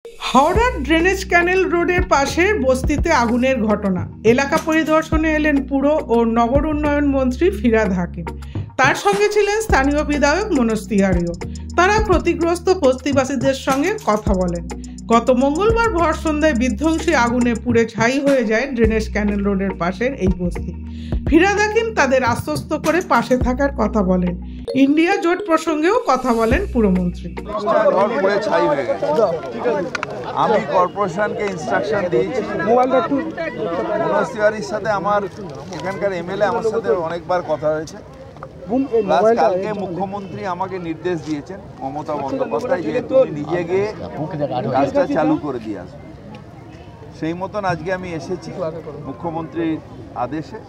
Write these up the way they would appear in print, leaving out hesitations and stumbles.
হাওড়ার ড্রেনেজ ক্যানেল রোডের পাশে বস্তিতে আগুনের ঘটনা। এলাকা পরিদর্শনে এলেন পুর ও নগর উন্নয়ন মন্ত্রী ফিরহাদ হাকিম। তার সঙ্গে ছিলেন স্থানীয় বিধায়ক মনোজ তিওয়ারিও। তারা ক্ষতিগ্রস্ত বস্তিবাসীদের সঙ্গে কথা বলেন। গত মঙ্গলবার ভর সন্ধ্যায় বিধ্বংসী আগুনে পুড়ে ছাই হয়ে যায় ড্রেনেজ ক্যানেল রোডের পাশের এই বস্তি। ফিরহাদ হাকিম তাদের আশ্বস্ত করে পাশে থাকার কথা বলেন। ইন্ডিয়া জোট প্রসঙ্গেও কথা বলেন পুরমন্ত্রী। আমি কর্পোরেশনকে ইনস্ট্রাকশন দিয়েছি, মনোজ তিওয়ারির সাথে আমার এখানকার এমএলএ আমার সাথে অনেকবার কথা হয়েছে। কালকে মুখ্যমন্ত্রী আমাকে নির্দেশ দিয়েছেন মমতা বন্দ্যোপাধ্যায় যে তুমি নিজে গিয়ে কাজটা চালু করে দিয়ে আসবে। সেই মতন আজকে আমি এসেছি মুখ্যমন্ত্রীর আদেশে।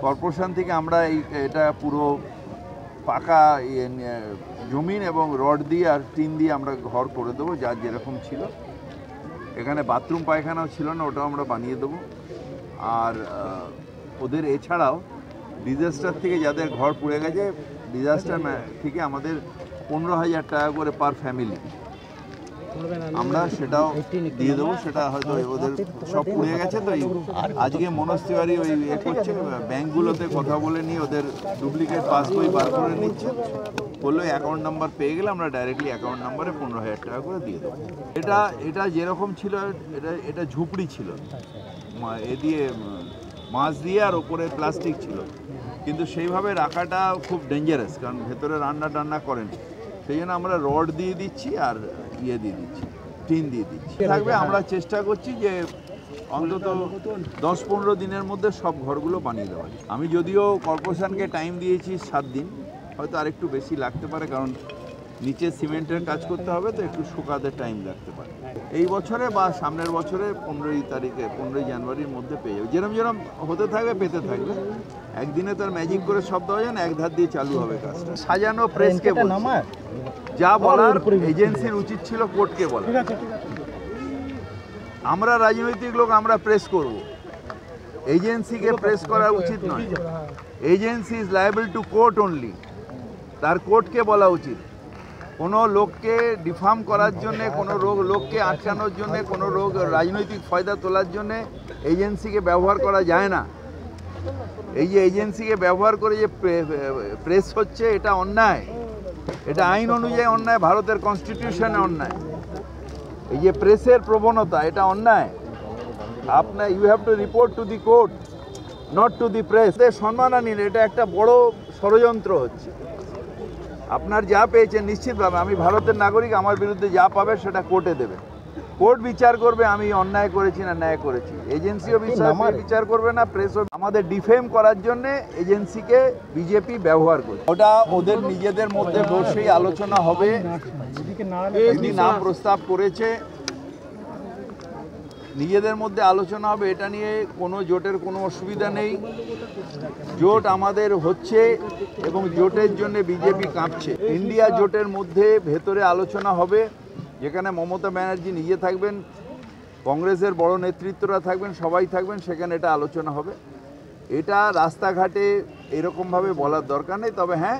কর্পোরেশন থেকে আমরা এটা পুরো পাকা জমিন এবং রড দিয়ে আর টিন দিয়ে আমরা ঘর করে দেবো, যার যেরকম ছিল। এখানে বাথরুম পায়খানাও ছিল না, ওটাও আমরা বানিয়ে দেবো। আর ওদের এছাড়াও ডিজাস্টার থেকে যাদের ঘর পুড়ে গেছে, ডিজাস্টার থেকে আমাদের 15,000 টাকা করে পার ফ্যামিলি আমরা সেটাও দিয়ে দেবো। সেটা হয়তো ওদের সব পুড়ে গেছে, তো আজকে মনোজ তিওয়ারি ওই করছে, ব্যাঙ্কগুলোতে কথা বলে নিয়ে ওদের ডুপ্লিকেট পাসবই বার করে নিচ্ছে। বললো অ্যাকাউন্ট নাম্বার পেয়ে গেলে আমরা ডাইরেক্টলি অ্যাকাউন্ট নাম্বারে 15,000 টাকা করে দিয়ে দেবো। এটা যেরকম ছিল, এটা ঝুপড়ি ছিল, এ দিয়ে মাছ দিয়ে আর ওপরে প্লাস্টিক ছিল, কিন্তু সেইভাবে রাখাটা খুব ডেঞ্জারাস, কারণ ভেতরে রান্না টান্না করেন। সেই জন্য আমরা রড দিয়ে দিচ্ছি আর দিয়ে দিচ্ছি, টিন দিয়ে দিচ্ছি থাকবে। আমরা চেষ্টা করছি যে অন্তত 10-15 দিনের মধ্যে সব ঘরগুলো বানিয়ে দেওয়া যায়। আমি যদিও কর্পোরেশনকে টাইম দিয়েছি 7 দিন, হয়তো আরেকটু বেশি লাগতে পারে, কারণ নিচে সিমেন্টের কাজ করতে হবে, তো একটু শুকাতে টাইম লাগতে পারে। এই বছরে বা সামনের বছরে 15 জানুয়ারির মধ্যে পেয়ে যাবে। যেরকম হতে থাকবে পেতে থাকবে। একদিনে তো আর ম্যাজিক করে সব দেওয়া যায় না, এক ধার দিয়ে চালু হবে কাজটা। সাজানো প্রেসকে যা বলার এজেন্সির উচিত ছিল কোর্টকে বলা। আমরা রাজনৈতিক লোক, আমরা প্রেস করব, এজেন্সিকে প্রেস করা উচিত নয়। Agency is liable two court only, তার কোর্টকে বলা উচিত। কোনো লোককে ডিফার্ম করার জন্যে, কোনো লোককে আটকানোর জন্যে, কোনো রাজনৈতিক ফায়দা তোলার জন্যে এজেন্সিকে ব্যবহার করা যায় না। এই যে এজেন্সিকে ব্যবহার করে যে প্রেস হচ্ছে, এটা অন্যায়, এটা আইন অনুযায়ী অন্যায়, ভারতের কনস্টিটিউশনে অন্যায়। এই যে প্রেসের প্রবণতা, এটা অন্যায়। আপনার you have to report to the court, not to the press. সম্মানহানি, এটা একটা বড় ষড়যন্ত্র হচ্ছে। আপনার যা পেয়েছেন নিশ্চিতভাবে, আমি ভারতের নাগরিক, আমার বিরুদ্ধে যা পাবে সেটা কোর্টে দেবে, কোর্ট বিচার করবে আমি অন্যায় করেছি না ন্যায় করেছি। এজেন্সিও বিচার করবে না, প্রেসও। আমাদের ডিফেম করার জন্য এজেন্সিকে বিজেপি ব্যবহার করে, ওটা ওদের নিজেদের মধ্যে বসেই আলোচনা হবে। যদি নাম প্রস্তাব করেছে, নিজেদের মধ্যে আলোচনা হবে, এটা নিয়ে কোনো জোটের কোনো অসুবিধা নেই। জোট আমাদের হচ্ছে এবং জোটের জন্য বিজেপি কাঁপছে। ইন্ডিয়া জোটের মধ্যে ভেতরে আলোচনা হবে, যেখানে মমতা ব্যানার্জি নিজে থাকবেন, কংগ্রেসের বড় নেতৃত্বরা থাকবেন, সবাই থাকবেন, সেখানে এটা আলোচনা হবে। এটা রাস্তাঘাটে এরকমভাবে বলার দরকার নেই। তবে হ্যাঁ,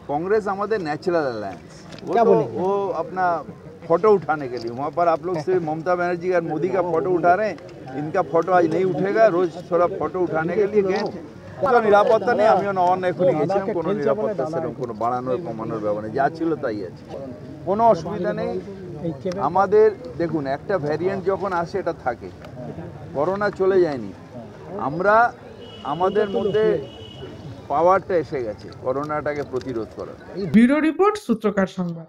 कांग्रेस हमारे नेचुरल अलायंस, वो अपना फोटो उठाने के लिए वहाँ पर आप लोग सिर्फ ममता बनर्जी और मोदी का फोटो उठा रहे हैं, इनका फोटो आज नहीं उठेगा। रोज थोड़ा फोटो उठाने के लिए गए तो निरापत्ता नहीं, आमिও নওয়ার এখনই গেছিলাম, কোনো নিরাপত্তা সেরকম কোনো বাড়ানোর কমানোর ব্যাপার নেই, যা ছিল তাই আছে, কোনো অসুবিধা নেই। আমাদের দেখুন, একটা ভ্যারিয়েন্ট যখন আসে এটা থাকে, করোনা চলে যায়নি, আমরা আমাদের মধ্যে পাওয়ারটা এসে গেছে করোনাটাকে প্রতিরোধ করার। ব্যুরো রিপোর্ট, সূত্রকার সংবাদ।